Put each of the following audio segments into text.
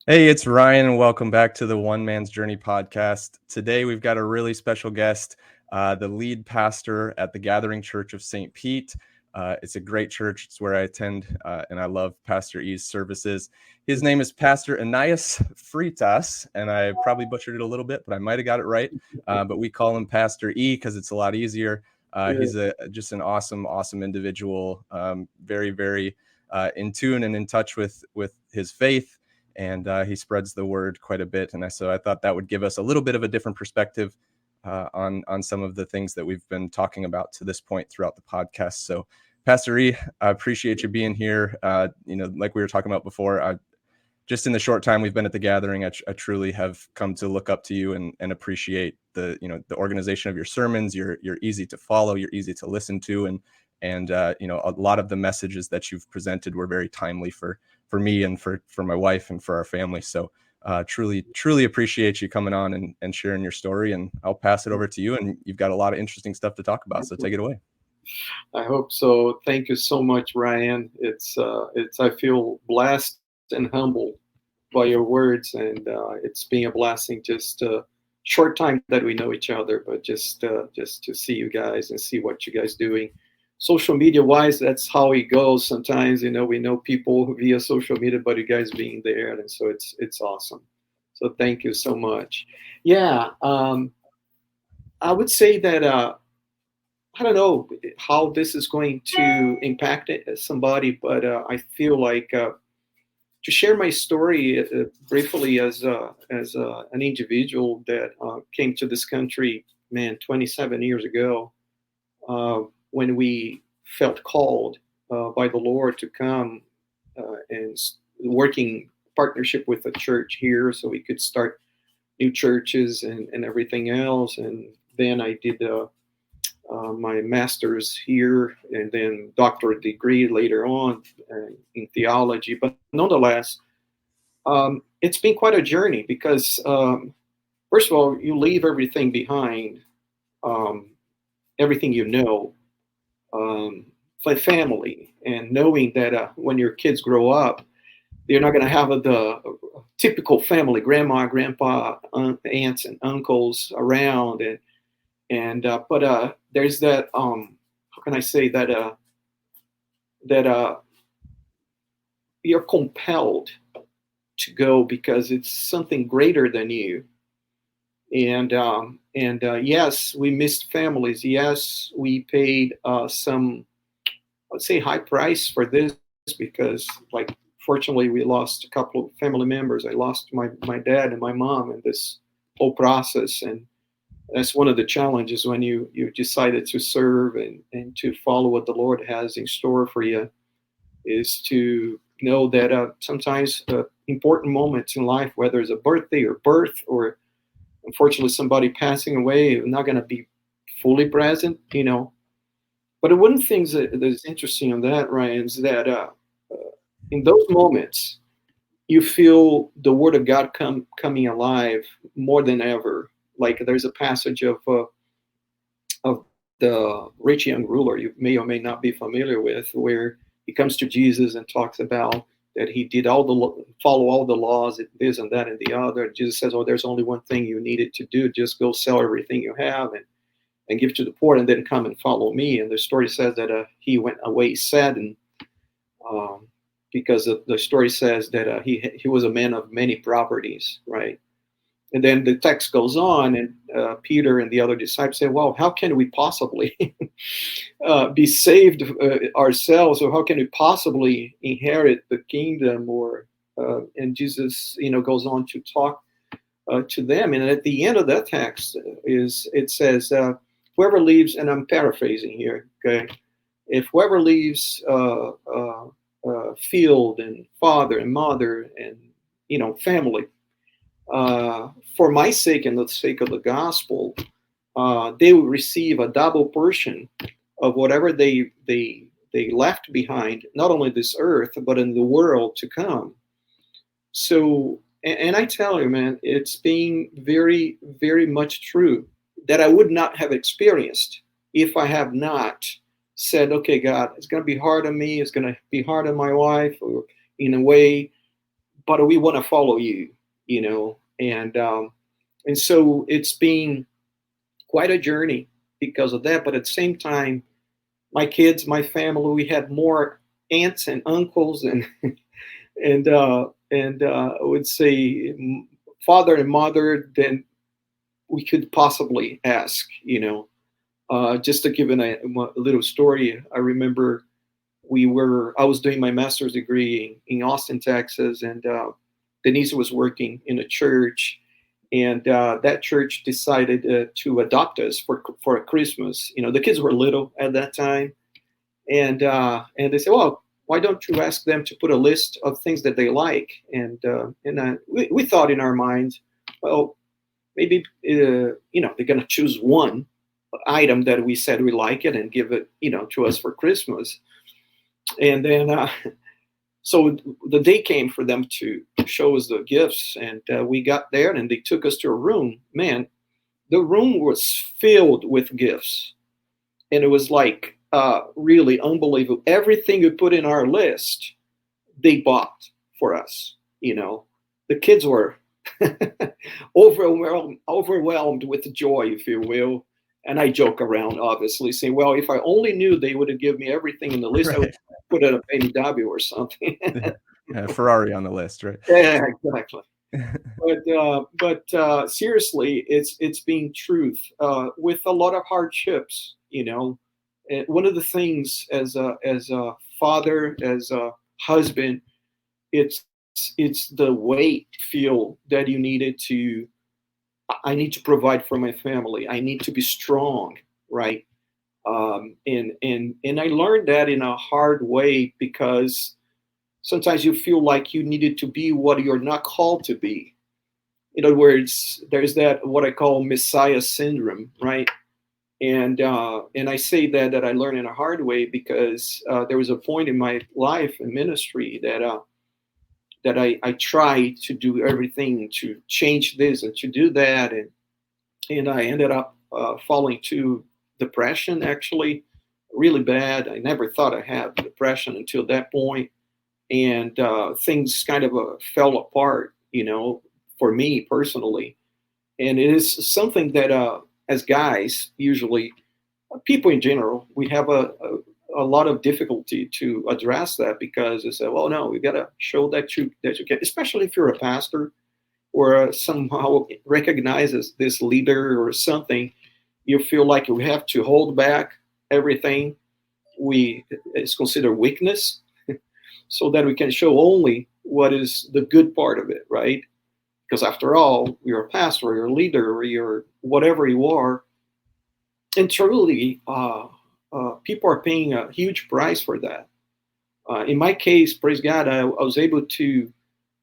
Hey, it's Ryan, and welcome back to the One Man's Journey podcast. Today, we've got a really special guest, the lead pastor at the Gathering Church of St. Pete. It's a great church. It's where I attend, and I love Pastor E's services. His name is Pastor Eneyes Freitas, and I probably butchered it a little bit, but I might have got it right. But we call him Pastor E because it's a lot easier. He's just an awesome individual, very, very in tune and in touch with his faith. And he spreads the word quite a bit. And so I thought that would give us a little bit of a different perspective on some of the things that we've been talking about to this point throughout the podcast. So, Pastor E, I appreciate you being here. Like we were talking about before, just in the short time we've been at the gathering, I truly have come to look up to you and appreciate the organization of your sermons. You're easy to follow. You're easy to listen to, and a lot of the messages that you've presented were very timely for me and for my wife and for our family. So truly appreciate you coming on and sharing your story, and I'll pass it over to you. And you've got a lot of interesting stuff to talk about. So take it away. I hope so. Thank you so much, Ryan. I feel blessed and humbled by your words, and it's been a blessing. Just a short time that we know each other, but just to see you guys and see what you guys doing. Social media wise, that's how it goes. Sometimes we know people via social media, but you guys being there, and so it's awesome. So thank you so much. Yeah, I would say that. I don't know how this is going to impact somebody, but I feel like to share my story briefly as an individual that came to this country, 27 years ago, when we felt called by the Lord to come and working partnership with a church here, so we could start new churches and everything else. And then I did my master's here and then doctorate degree later on in theology. But nonetheless, it's been quite a journey because, first of all, you leave everything behind, everything you know, like family, and knowing that when your kids grow up, they're not going to have the typical family, grandma, grandpa, aunts, and uncles around, but there's that how can I say that you're compelled to go because it's something greater than you. And yes, we missed families. Yes, we paid some, let's say, high price for this because, like, fortunately, we lost a couple of family members. I lost my dad and my mom in this whole process, and that's one of the challenges when you decided to serve and to follow what the Lord has in store for you, is to know that sometimes important moments in life, whether it's a birthday or birth or unfortunately somebody passing away, you're not going to be fully present. But one of the things that is interesting on that, Ryan, is that in those moments, you feel the Word of God coming alive more than ever. Like there's a passage of the rich young ruler you may or may not be familiar with, where he comes to Jesus and talks about that he did follow all the laws, this and that and the other. And Jesus says, "Oh, there's only one thing you needed to do: just go sell everything you have and give to the poor, and then come and follow me." And the story says that he went away saddened, because the story says that he was a man of many properties, right? And then the text goes on, and Peter and the other disciples say, "Well, how can we possibly be saved ourselves, or how can we possibly inherit the kingdom?" And Jesus, goes on to talk to them. And at the end of that text it says, "Whoever leaves," and I'm paraphrasing here, okay, "if whoever leaves field and father and mother and family, for my sake and the sake of the gospel, they will receive a double portion of whatever they left behind, not only this earth, but in the world to come." So, and I tell you, man, it's been very, very much true that I would not have experienced if I have not said, "Okay, God, it's going to be hard on me. It's going to be hard on my wife," or in a way, but we want to follow you, and so it's been quite a journey because of that. But at the same time, my kids, my family, we had more aunts and uncles and I would say father and mother than we could possibly ask. Just to give a little story, I remember I was doing my master's degree in Austin, Texas, and Denise was working in a church, and that church decided to adopt us for a Christmas. The kids were little at that time, and they said, "Well, why don't you ask them to put a list of things that they like?" And we thought in our minds, well, maybe they're going to choose one item that we said we like it and give it to us for Christmas. And then so the day came for them to show us the gifts, and we got there and they took us to a room. Man, the room was filled with gifts, and it was like really unbelievable. Everything we put in our list, they bought for us. The kids were overwhelmed with joy, if you will. And I joke around, obviously, saying, well, if I only knew they would have given me everything in the list, right. I would put it a BMW or something. Ferrari on the list, right? Yeah, exactly. But seriously, it's being truth with a lot of hardships. One of the things as a father, as a husband, it's the weight feel that you needed to. I need to provide for my family. I need to be strong, right? And I learned that in a hard way, because sometimes you feel like you needed to be what you're not called to be. In other words, there's that what I call Messiah syndrome, right? And I say that I learned in a hard way because there was a point in my life and ministry that I tried to do everything to change this and to do that, and I ended up falling to depression, actually, really bad. I never thought I had depression until that point, and things kind of fell apart, for me personally. And it is something that, as guys, usually, people in general, we have a lot of difficulty to address that, because they say, well, no, we got to show that you can, especially if you're a pastor or somehow recognizes this leader or something, you feel like you have to hold back everything it's considered weakness so that we can show only what is the good part of it, right? Because after all, you're a pastor, or you're a leader, or you're whatever you are, and truly, people are paying a huge price for that. In my case, praise God, I was able to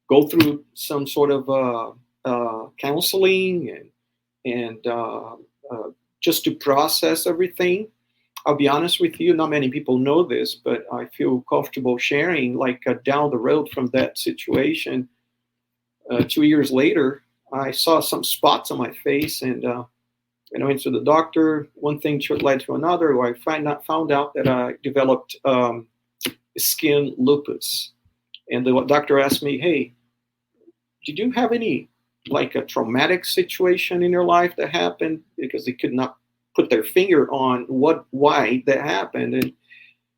go through some sort of counseling and just to process everything. I'll be honest with you, not many people know this, but I feel comfortable sharing, like down the road from that situation, 2 years later, I saw some spots on my face, and I went to the doctor. One thing led to another. I found out that I developed skin lupus. And the doctor asked me, hey, did you have any, like, a traumatic situation in your life that happened? Because they could not put their finger on why that happened.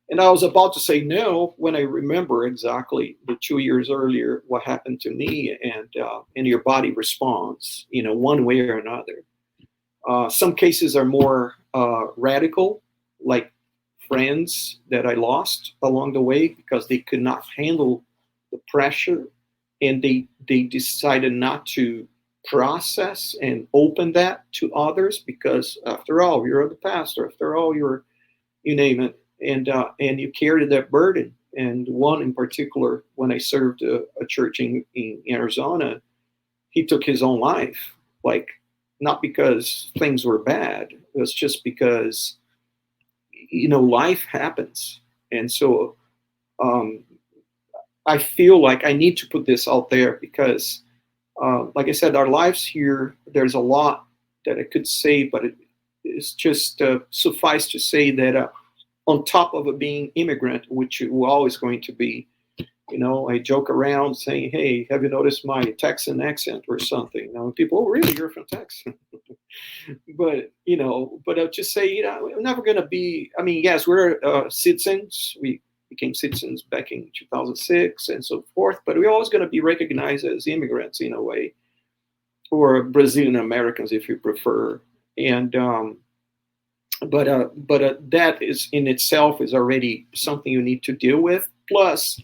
And I was about to say no when I remember exactly the 2 years earlier what happened to me, and your body responds, one way or another. Some cases are more radical, like friends that I lost along the way because they could not handle the pressure, and they decided not to process and open that to others, because after all, you're the pastor. After all, you name it, and you carry that burden. And one in particular, when I served a church in Arizona, he took his own life, like, not because things were bad. It was just because, life happens. And so I feel like I need to put this out there because, like I said, our lives here, there's a lot that I could say, but it's just suffice to say that on top of it being immigrant, which we're always going to be, I joke around saying, "Hey, have you noticed my Texan accent or something?" People, "Oh, really? You're from Texas?" but I'll just say, we're never going to be. I mean, yes, we're citizens. We became citizens back in 2006 and so forth. But we're always going to be recognized as immigrants in a way, or Brazilian Americans, if you prefer. And that is in itself is already something you need to deal with. Plus,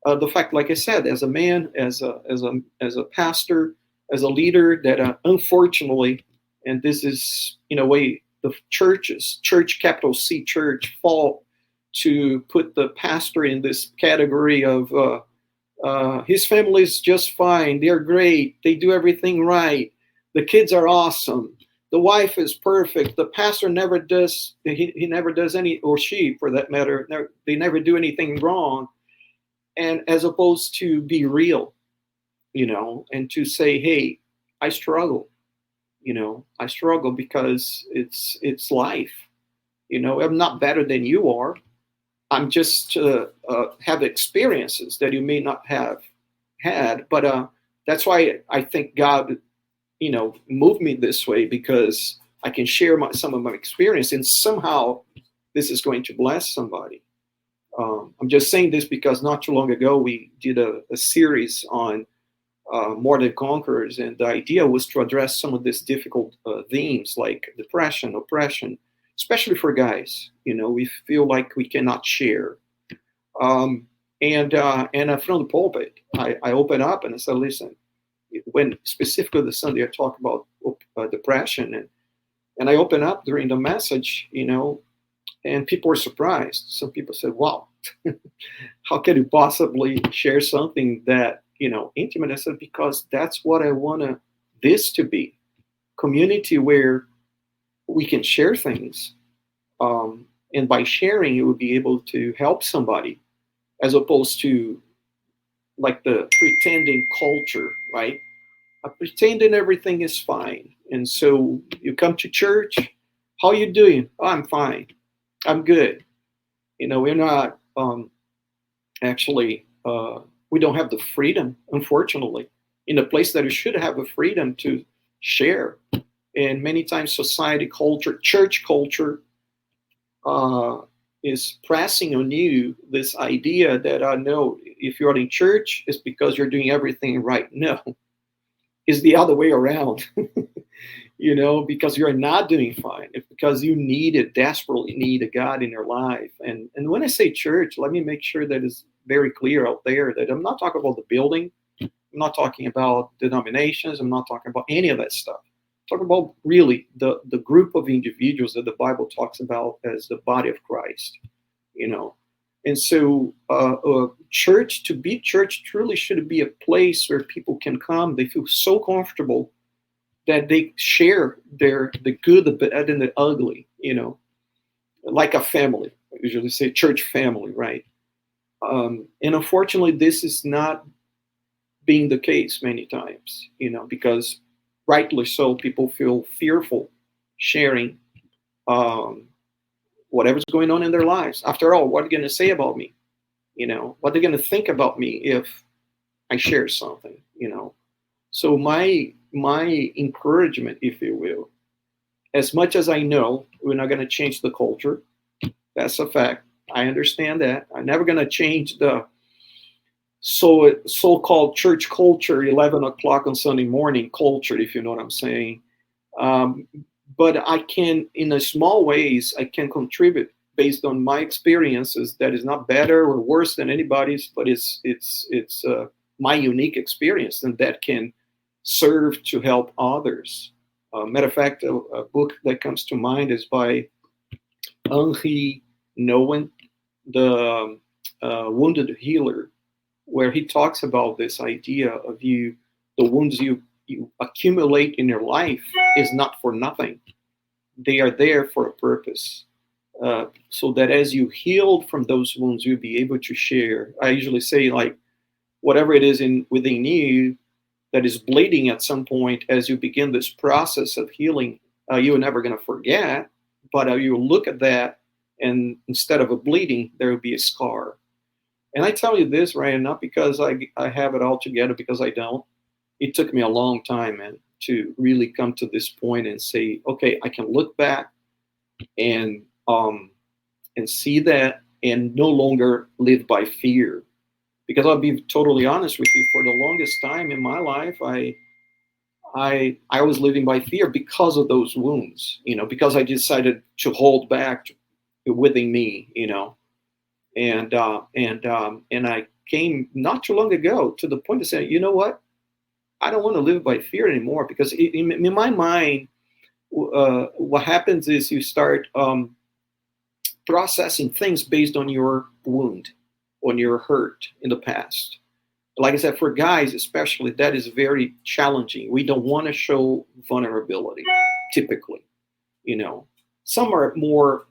the fact, like I said, as a man, as a pastor, as a leader, that unfortunately, and this is in a way the church, capital C church, fall to put the pastor in this category of his family is just fine, they're great, they do everything right, the kids are awesome, the wife is perfect, the pastor never does, he never does any, or she for that matter, they never do anything wrong. And as opposed to be real, and to say, hey, I struggle, I struggle because it's life. I'm not better than you are. I'm just have experiences that you may not have had. But that's why I think God, moved me this way, because I can share some of my experience, and somehow this is going to bless somebody. I'm just saying this because not too long ago we did a series on More Than Conquerors, and the idea was to address some of these difficult themes like depression, oppression, especially for guys. We feel like we cannot share. And from the pulpit, I open up and I said, listen, when specifically the Sunday I talk about depression, and I open up during the message, and people were surprised. Some people said, wow, how can you possibly share something that, intimate? I said, because that's what I want this to be. Community where we can share things. And by sharing, you will be able to help somebody, as opposed to like the pretending culture, right? Pretending everything is fine. And so you come to church, how you doing? Oh, I'm fine. I'm good. We're not actually, we don't have the freedom, unfortunately, in a place that we should have the freedom to share. And many times society culture, church culture, is pressing on you this idea that no, if you're in church, it's because you're doing everything right. No, it's the other way around. Because you're not doing fine. It's because you desperately need a God in your life. And when I say church, let me make sure that it's very clear out there that I'm not talking about the building. I'm not talking about denominations. I'm not talking about any of that stuff. I'm talking about really the group of individuals that the Bible talks about as the body of Christ. And so church, to be church, truly should be a place where people can come. They feel so comfortable that they share the good, the bad, and the ugly, like a family. I usually say church family, right? And unfortunately, this is not being the case many times, because rightly so, people feel fearful sharing whatever's going on in their lives. After all, what are they going to say about me? What are they going to think about me if I share something? So my encouragement, if you will, as much as I know we're not going to change the culture, that's a fact. I understand that. I'm never going to change the so-called church culture, 11 o'clock on Sunday morning culture, if you know what I'm saying. But I can, in a small ways, I can contribute based on my experiences. That is not better or worse than anybody's, but it's my unique experience, and that can serve to help others. Matter of fact, a book that comes to mind is by Henri Nouwen, the Wounded Healer, where he talks about this idea of the wounds you accumulate in your life is not for nothing. They are there for a purpose. So that as you heal from those wounds, you'll be able to share. I usually say, like, whatever it is within you that is bleeding at some point, as you begin this process of healing, you're never going to forget, but you look at that, and instead of a bleeding, there will be a scar. And I tell you this, Ryan, not because I have it all together, because I don't. It took me a long time, man, to really come to this point and say, okay, I can look back and um, and see that and no longer live by fear. Because I'll be totally honest with you, for the longest time in my life, I was living by fear because of those wounds, because I decided to hold back within me, and I came not too long ago to the point to say, you know what, I don't want to live by fear anymore, because in my mind, what happens is you start processing things based on your wound, on your hurt in the past. Like I said, for guys especially, that is very challenging. We don't want to show vulnerability, typically. You know, some are more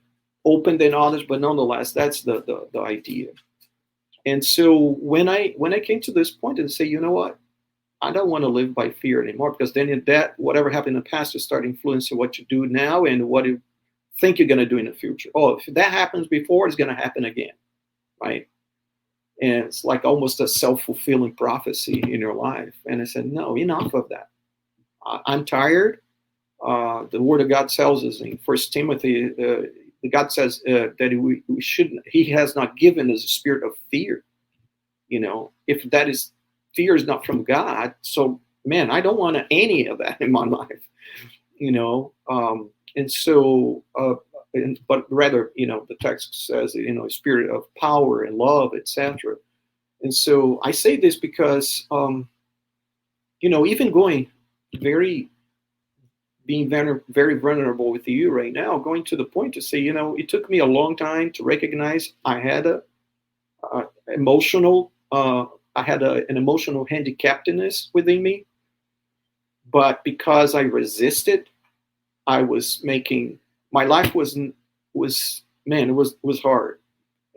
open than others, but nonetheless, that's the idea. And so when I came to this point and say, you know what, I don't want to live by fear anymore, because then that whatever happened in the past will start influencing what you do now and what you think you're going to do in the future. Oh, if that happens before, it's going to happen again, right? And it's like almost a self-fulfilling prophecy in your life. And I said, no, enough of that. I'm tired. The Word of God tells us in First Timothy, God says that we shouldn't. He has not given us a spirit of fear. If that is fear is not from God, so man, I don't want any of that in my life. And so, but rather, the text says, a spirit of power and love, etc. And so I say this because, even going being very, very vulnerable with you right now, going to the point to say, it took me a long time to recognize I had an emotional handicaptedness within me, but because I resisted, I was making my life was man, it was hard.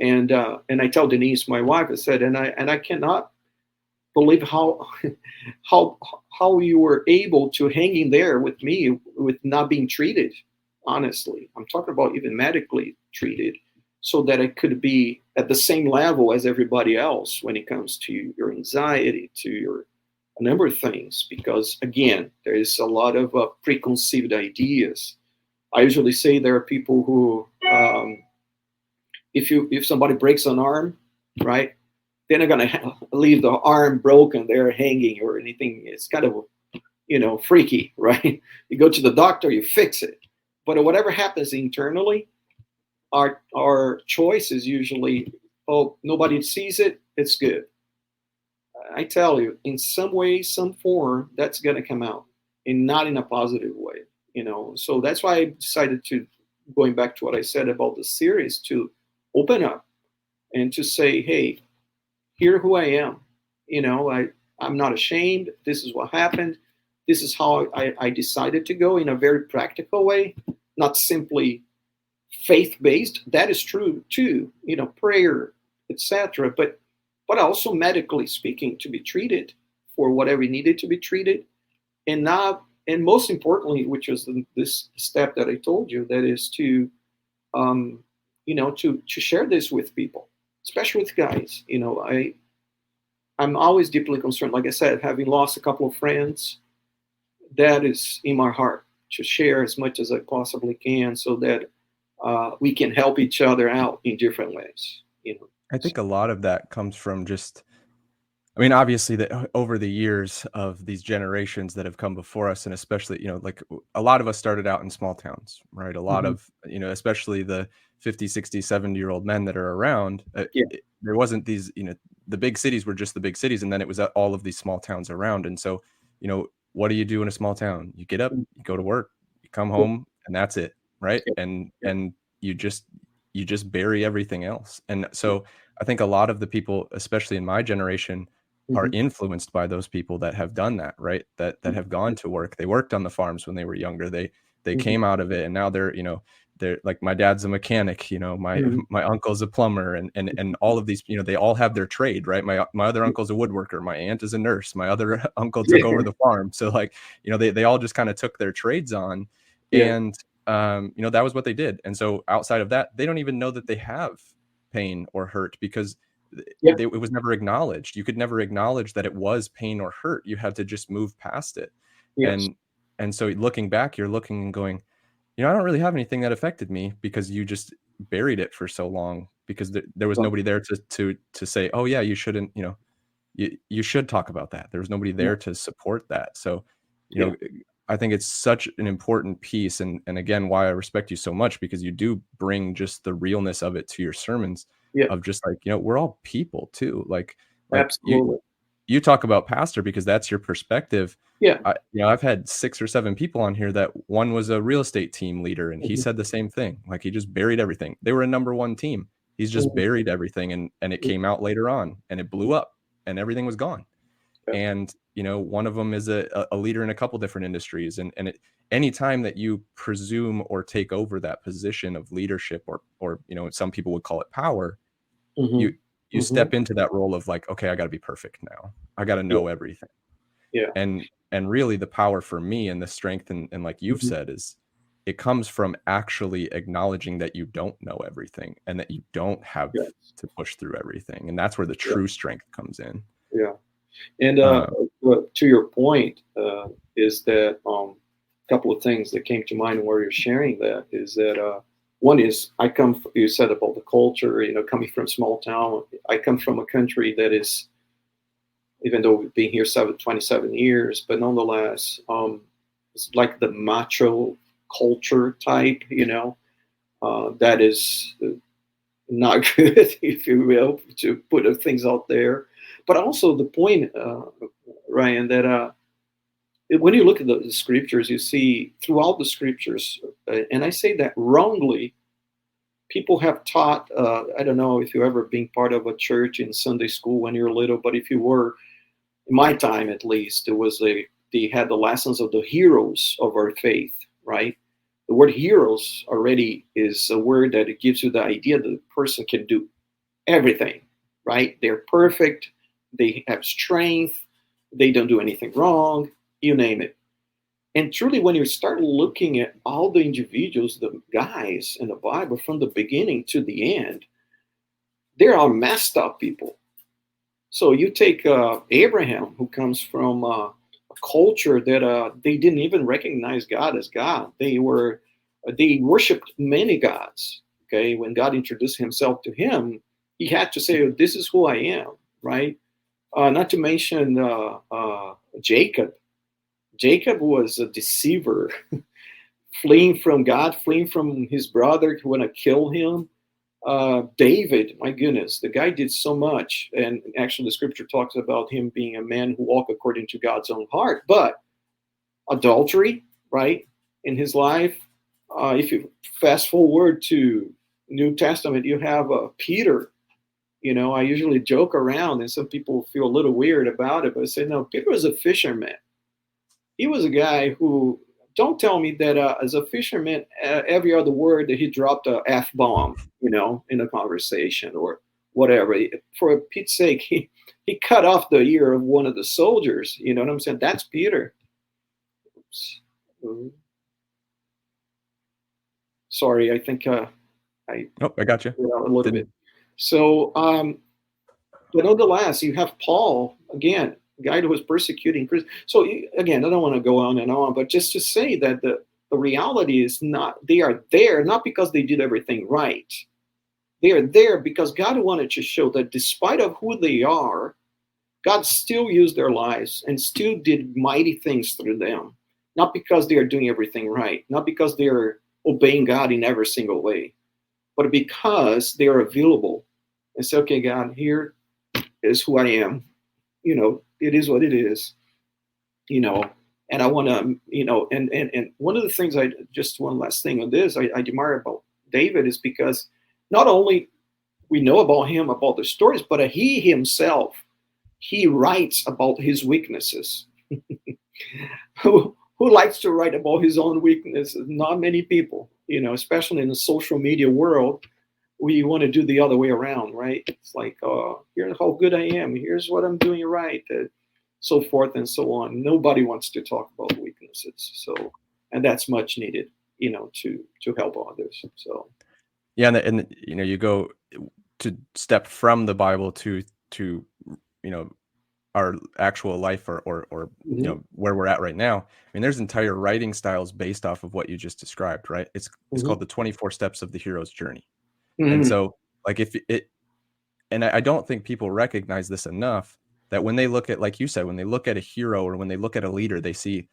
And I tell Denise, my wife, I said, and I cannot believe how you were able to hang in there with me with not being treated. Honestly, I'm talking about even medically treated, so that I could be at the same level as everybody else when it comes to your anxiety, to your a number of things. Because again, there is a lot of preconceived ideas. I usually say there are people who, if somebody breaks an arm, right, they're not gonna leave the arm broken there hanging or anything. It's kind of, freaky, right? You go to the doctor, you fix it. But whatever happens internally, our choice is usually, oh, nobody sees it, it's good. I tell you, in some way, some form, that's gonna come out, and not in a positive way. So that's why I decided to, going back to what I said about the series, to open up and to say, hey, here who I am. I'm not ashamed. This is what happened. This is how I decided to go, in a very practical way, not simply faith-based. That is true too, prayer, etc. But also medically speaking, to be treated for whatever needed to be treated, and not, and most importantly, which was this step that I told you, that is to to share this with people, especially with guys. I'm always deeply concerned, like I said, having lost a couple of friends, that is in my heart, to share as much as I possibly can, so that we can help each other out in different ways. I think a lot of that comes from just, I mean, obviously, that over the years of these generations that have come before us, and especially, like a lot of us started out in small towns, right? A lot Mm-hmm. of, especially the 50, 60, 70-year-old men that are around, Yeah. there wasn't these, the big cities were just the big cities. And then it was all of these small towns around. And so, what do you do in a small town? You get up, you go to work, you come home, and that's it, right? Yeah. Yeah. And you just bury everything else. And so I think a lot of the people, especially in my generation, are Mm-hmm. influenced by those people that have done that, right? That have gone to work. They worked on the farms when they were younger. They Mm-hmm. came out of it, and now they're like, my dad's a mechanic, my Mm-hmm. my uncle's a plumber, and all of these, they all have their trade, right? My other uncle's a woodworker, my aunt is a nurse, my other uncle took over the farm. So like, they all just kind of took their trades on, Yeah. and that was what they did. And so outside of that, they don't even know that they have pain or hurt, because Yeah. It was never acknowledged. You could never acknowledge that it was pain or hurt. You had to just move past it. Yes. And so looking back, you're looking and going, I don't really have anything that affected me, because you just buried it for so long, because there was Well, nobody there to say, oh yeah, you shouldn't, you should talk about that. There was nobody yeah. there to support that. So, Yeah. I think it's such an important piece. And again, why I respect you so much, because you do bring just the realness of it to your sermons, Yeah. of just like, we're all people too. Like Absolutely. you talk about pastor because that's your perspective. Yeah. I've had 6 or 7 people on here that one was a real estate team leader, and he Mhm. said the same thing. Like, he just buried everything. They were a number 1 team. He's just Mhm. buried everything, and it came out later on, and it blew up, and everything was gone. Yeah. And one of them is a leader in a couple different industries, and anytime that you presume or take over that position of leadership, or some people would call it power, you Mhm. you Mhm. step into that role of like, okay, I got to be perfect now. I got to Yeah. know everything. Yeah. And really the power for me, and the strength, and like you've Mhm. said, is it comes from actually acknowledging that you don't know everything, and that you don't have Yes. to push through everything. And that's where the Yeah. true strength comes in. Yeah. And Uh, to your point, is that a couple of things that came to mind where you're sharing that is that one is you said about the culture, coming from small town. I come from a country that is, even though we've been here 27 years, but nonetheless, it's like the macho culture type, that is not good, if you will, to put things out there. But also the point, Ryan, that when you look at the scriptures, you see throughout the scriptures, and I say that wrongly, people have taught. I don't know if you ever been part of a church in Sunday school when you're little, but if you were, in my time at least, they had the lessons of the heroes of our faith, right? The word heroes already is a word that it gives you the idea that a person can do everything, right? They're perfect, they have strength, they don't do anything wrong, you name it. And truly, when you start looking at all the individuals, the guys in the Bible from the beginning to the end, they're all messed up people. So you take Abraham, who comes from a culture that they didn't even recognize God as God. They worshipped many gods. Okay, when God introduced Himself to him, he had to say, "This is who I am." Right? Not to mention Jacob. Jacob was a deceiver, fleeing from God, fleeing from his brother who want to kill him. David, my goodness, the guy did so much. And actually, the scripture talks about him being a man who walked according to God's own heart. But adultery, right, in his life. If you fast forward to New Testament, you have Peter. I usually joke around, and some people feel a little weird about it, but I say, no, Peter was a fisherman. He was a guy who, don't tell me that as a fisherman, every other word that he dropped a F bomb, in a conversation or whatever. For Pete's sake, he cut off the ear of one of the soldiers. You know what I'm saying? That's Peter. Oops. Sorry, I think I oh, I got you. a little Didn't bit. So, but nonetheless, you have Paul again, a guy who was persecuting Christians. So again, I don't want to go on and on, but just to say that the reality is not, they are there not because they did everything right. They are there because God wanted to show that despite of who they are, God still used their lives and still did mighty things through them. Not because they are doing everything right, not because they are obeying God in every single way, but because they are available and say, okay, God, here is who I am. It is what it is, and I want to, and one of the things just one last thing on this, I admire about David is because not only we know about him, about the stories, but he himself, he writes about his weaknesses. Who likes to write about his own weaknesses? Not many people, especially in the social media world. We want to do the other way around, right? It's like, here's how good I am. Here's what I'm doing right, so forth and so on. Nobody wants to talk about weaknesses. So, and that's much needed, to help others. So, yeah, and you go to step from the Bible to you know our actual life or Hmm. where we're at right now. I mean, there's entire writing styles based off of what you just described, right? It's Hmm. called the 24 steps of the hero's journey. And Hmm. so like if it and I don't think people recognize this enough, that when they look at, like you said, when they look at a hero or when they look at a leader, they see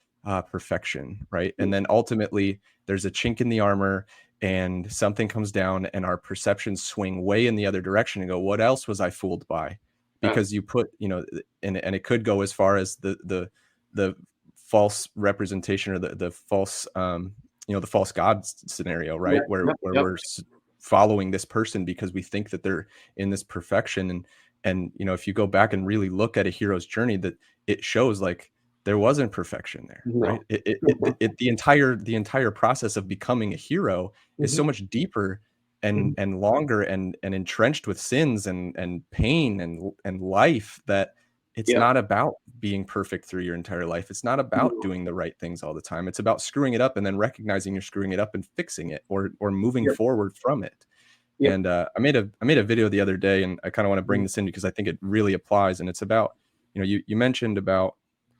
perfection, right? And then ultimately there's a chink in the armor and something comes down and our perceptions swing way in the other direction and go, what else was I fooled by? Because you put, and it could go as far as the false representation or the false, the false God scenario, right? Yeah. Where Yep. Yep. we're following this person because we think that they're in this perfection. And if you go back and really look at a hero's journey, that it shows like there wasn't perfection there, right? No. The entire process of becoming a hero is Hmm. so much deeper and Hmm. and longer and entrenched with sins and pain and life, that it's Yeah. not about being perfect through your entire life. It's not about No. doing the right things all the time. It's about screwing it up and then recognizing you're screwing it up and fixing it, or moving Yep. forward from it. Yep. And I made a video the other day, and I kind of want to bring this in because I think it really applies. And it's about, you mentioned about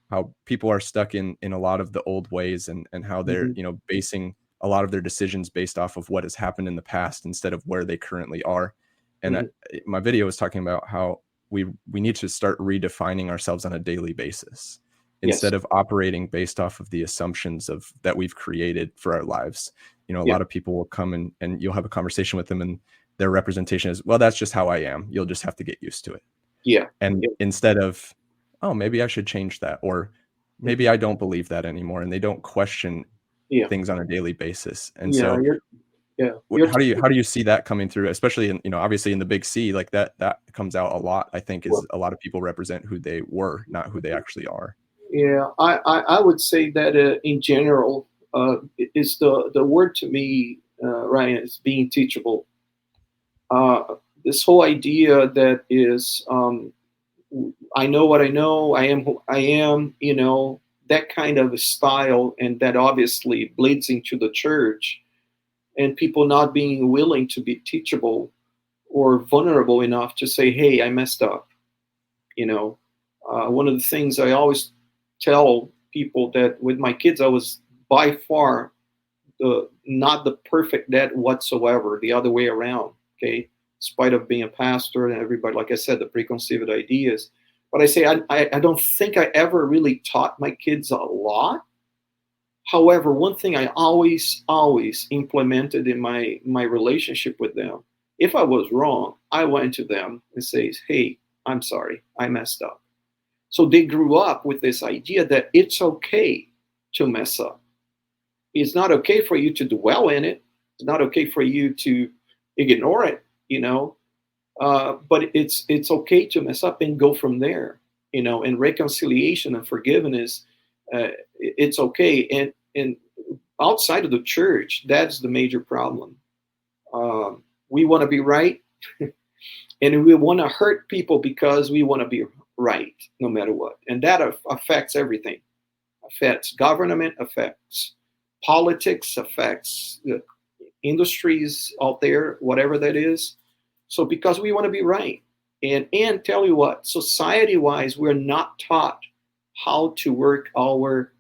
how people are stuck in a lot of the old ways, and how they're, Hmm. basing a lot of their decisions based off of what has happened in the past instead of where they currently are. And Hmm. my video was talking about how we need to start redefining ourselves on a daily basis Yes. instead of operating based off of the assumptions of that we've created for our lives. A Yeah. lot of people will come and you'll have a conversation with them, and their representation is, well, that's just how I am. You'll just have to get used to it. Yeah. And Yeah. instead of, oh, maybe I should change that, or maybe Hmm. I don't believe that anymore. And they don't question Yeah. things on a daily basis. And Yeah. so Yeah. You're how do you see that coming through, especially in, obviously in the big C, like that comes out a lot, I think, is well, a lot of people represent who they were, not who they actually are. yeah. I would say that in general, is the word to me, Ryan, is being teachable. This whole idea that is, I know what I know, I am who I am, that kind of a style, and that obviously bleeds into the church, and people not being willing to be teachable or vulnerable enough to say, hey, I messed up. You know, one of the things I always tell people that with my kids, I was by far not the perfect dad whatsoever, the other way around. Okay. In spite of being a pastor and everybody, like I said, the preconceived ideas. But I say, I don't think I ever really taught my kids a lot. However, one thing I always implemented in my relationship with them, if I was wrong, I went to them and says, hey, I'm sorry, I messed up. So they grew up with this idea that it's okay to mess up. It's not okay for you to dwell in it. It's not okay for you to ignore it, but it's okay to mess up and go from there, and reconciliation and forgiveness. It's okay. And outside of the church, that's the major problem. We want to be right, and we want to hurt people because we want to be right, no matter what, and that affects everything. Affects government, affects politics, affects the industries out there, whatever that is. So because we want to be right, and tell you what, society wise, we're not taught how to work our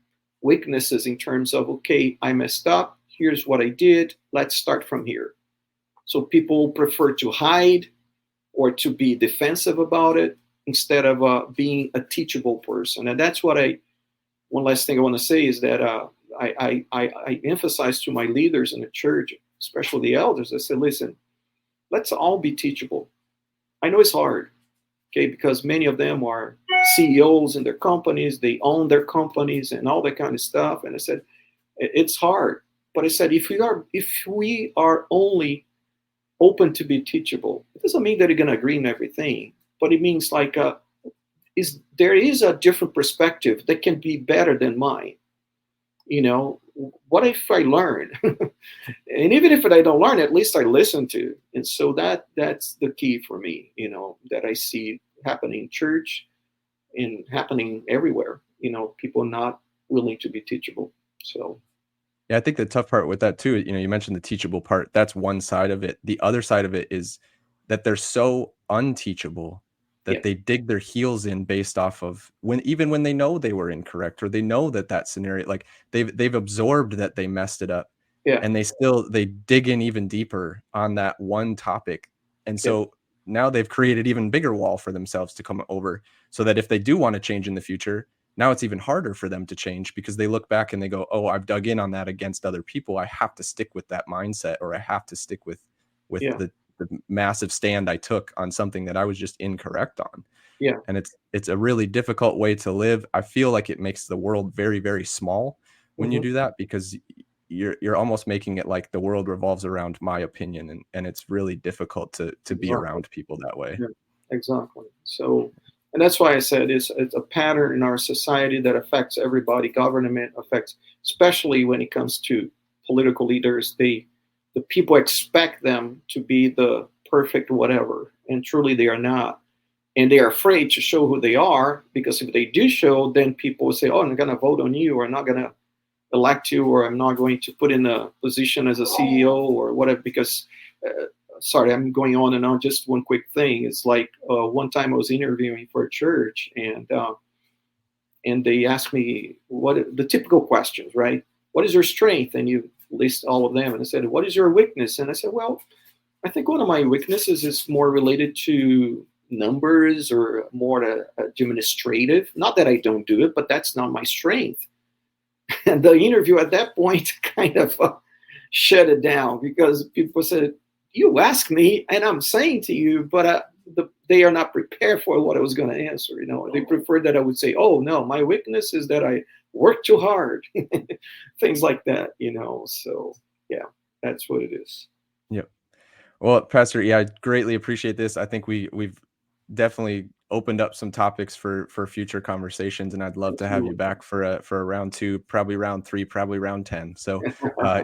weaknesses in terms of, okay, I messed up, here's what I did, let's start from here. So people prefer to hide or to be defensive about it instead of being a teachable person. And that's what one last thing I want to say is that I emphasize to my leaders in the church, especially the elders, I said, listen, let's all be teachable. I know it's hard, okay, because many of them are CEOs in their companies, they own their companies and all that kind of stuff. And I said, it's hard. But I said, if we are only open to be teachable, it doesn't mean that you're going to agree on everything, but it means like there is a different perspective that can be better than mine. What if I learn? And even if I don't learn, at least I listen to. And so that's the key for me, that I see happening in church and happening everywhere. People not willing to be teachable. So Yeah, I think the tough part with that too, you mentioned the teachable part. That's one side of it. The other side of it is that they're so unteachable Yeah. that they dig their heels in based off of even when they know they were incorrect, or they know that scenario, like they've absorbed that they messed it up, Yeah. and they dig in even deeper on that one topic. And Yeah. so now they've created even bigger wall for themselves to come over, so that if they do want to change in the future, now it's even harder for them to change, because they look back and they go, oh, I've dug in on that against other people. I have to stick with that mindset, or I have to stick with Yeah. the massive stand I took on something that I was just incorrect on. Yeah. And it's a really difficult way to live. I feel like it makes the world very, very small when you Hmm. do that, because you're almost making it like the world revolves around my opinion, and it's really difficult to be Exactly. around people that way. Yeah. Exactly. So, and that's why I said it's a pattern in our society that affects everybody. Government affects, especially when it comes to political leaders. The people expect them to be the perfect whatever, and truly they are not. And they are afraid to show who they are, because if they do show, then people will say, "Oh, I'm going to vote on you," or "I'm not going to elect you," or "I'm not going to put in a position as a CEO," or whatever. Because, sorry, I'm going on and on. Just one quick thing. It's like one time I was interviewing for a church, and they asked me what the typical questions, right? What is your strength? And you list all of them. And I said, "What is your weakness?" And I said, "Well, I think one of my weaknesses is more related to numbers, or more to administrative. Not that I don't do it, but that's not my strength." And the interview at that point kind of shut it down, because people said, "You ask me, and I'm saying to you, but they are not prepared for what I was going to answer. They preferred that I would say, 'Oh no, my weakness is that I work too hard,' things like that. So yeah, that's what it is." Yep. Well, Pastor, yeah, I greatly appreciate this. I think we've definitely opened up some topics for future conversations, and I'd love to have you Absolutely. back for a round two, probably round three, probably round 10. So, I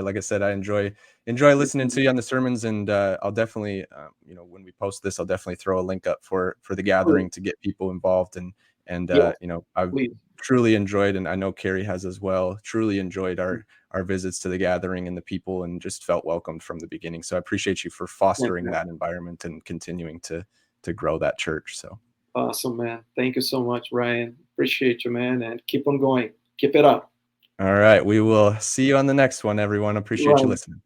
like I said, I enjoy listening to you on the sermons, and I'll definitely, when we post this, I'll definitely throw a link up for the Please. gathering to get people involved, and Yes, I've please. truly enjoyed, and I know Carrie has as well, truly enjoyed our visits to the gathering and the people, and just felt welcomed from the beginning. So I appreciate you for Yeah, fostering yeah. that environment and continuing to grow that church. So, Awesome, man. Thank you so much, Ryan. Appreciate you, man, and keep on going. Keep it up. all right, we will see you on the next one, everyone. Appreciate you Right. listening.